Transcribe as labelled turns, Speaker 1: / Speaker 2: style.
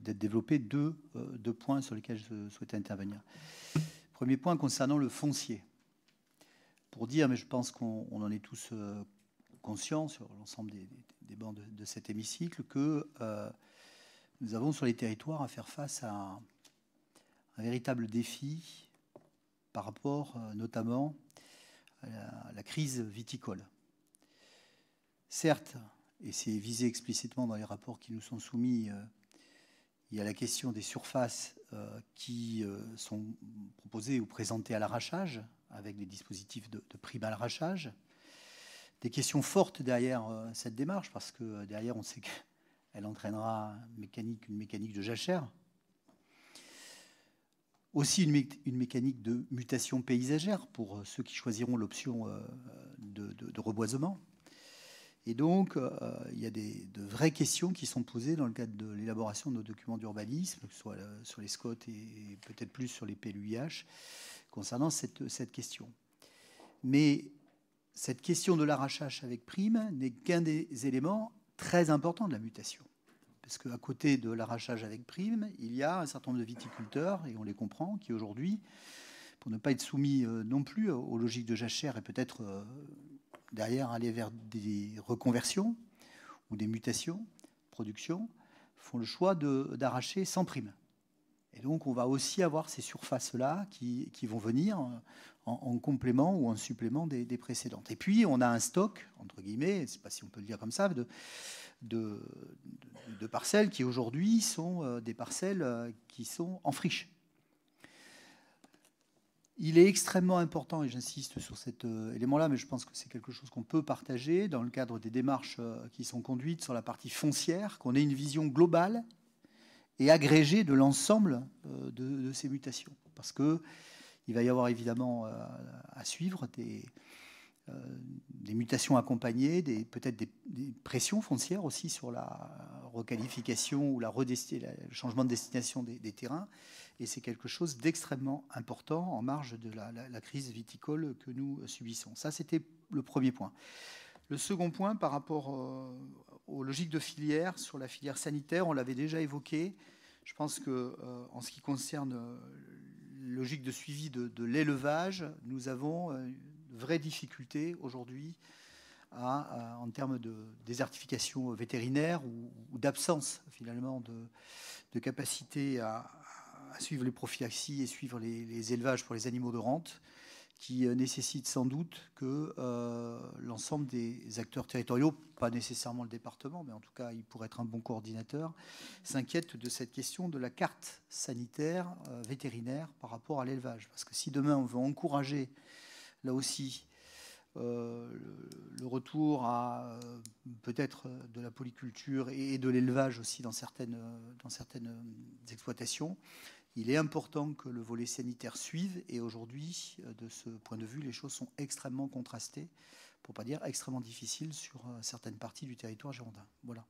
Speaker 1: d'être développé deux points sur lesquels je souhaitais intervenir. Premier point concernant le foncier. Pour dire, mais je pense qu'on en est tous conscients sur l'ensemble des bancs de cet hémicycle, que nous avons sur les territoires à faire face à un véritable défi par rapport notamment à la crise viticole. Certes, et c'est visé explicitement dans les rapports qui nous sont soumis, il y a la question des surfaces qui sont proposées ou présentées à l'arrachage, avec des dispositifs de prime à l'arrachage. Des questions fortes derrière cette démarche, parce que derrière, on sait qu'elle entraînera une mécanique de jachère. Aussi une mécanique de mutation paysagère pour ceux qui choisiront l'option de reboisement. Et donc, il y a de vraies questions qui sont posées dans le cadre de l'élaboration de nos documents d'urbanisme, que ce soit sur les SCOT et peut-être plus sur les PLUIH, concernant cette question. Mais cette question de l'arrachage avec prime n'est qu'un des éléments très importants de la mutation. Parce qu'à côté de l'arrachage avec prime, il y a un certain nombre de viticulteurs, et on les comprend, qui aujourd'hui, pour ne pas être soumis non plus aux logiques de jachère et peut-être derrière aller vers des reconversions ou des mutations, production, font le choix d'arracher sans prime. Et donc on va aussi avoir ces surfaces-là qui vont venir en complément ou en supplément des précédentes. Et puis on a un stock, entre guillemets, je ne sais pas si on peut le dire comme ça, de parcelles qui aujourd'hui sont des parcelles qui sont en friche. Il est extrêmement important, et j'insiste sur cet élément-là, mais je pense que c'est quelque chose qu'on peut partager dans le cadre des démarches qui sont conduites sur la partie foncière, qu'on ait une vision globale et agrégée de l'ensemble de ces mutations. Parce qu'il va y avoir évidemment à suivre des mutations accompagnées, peut-être des pressions foncières aussi sur la requalification ou le changement de destination des terrains. Et c'est quelque chose d'extrêmement important en marge de la crise viticole que nous subissons. Ça, c'était le premier point. Le second point, par rapport aux logiques de filière, sur la filière sanitaire, on l'avait déjà évoqué. Je pense qu'en ce qui concerne la logique de suivi de l'élevage, nous avons une vraie difficulté aujourd'hui en termes de désertification vétérinaire ou d'absence finalement de capacité à suivre les prophylaxies et suivre les élevages pour les animaux de rente, qui nécessite sans doute que l'ensemble des acteurs territoriaux, pas nécessairement le département, mais en tout cas il pourrait être un bon coordinateur, s'inquiètent de cette question de la carte sanitaire vétérinaire par rapport à l'élevage. Parce que si demain on veut encourager là aussi le retour à peut-être de la polyculture et de l'élevage aussi dans certaines exploitations, il est important que le volet sanitaire suive. Et aujourd'hui, de ce point de vue, les choses sont extrêmement contrastées, pour ne pas dire extrêmement difficiles sur certaines parties du territoire girondin. Voilà.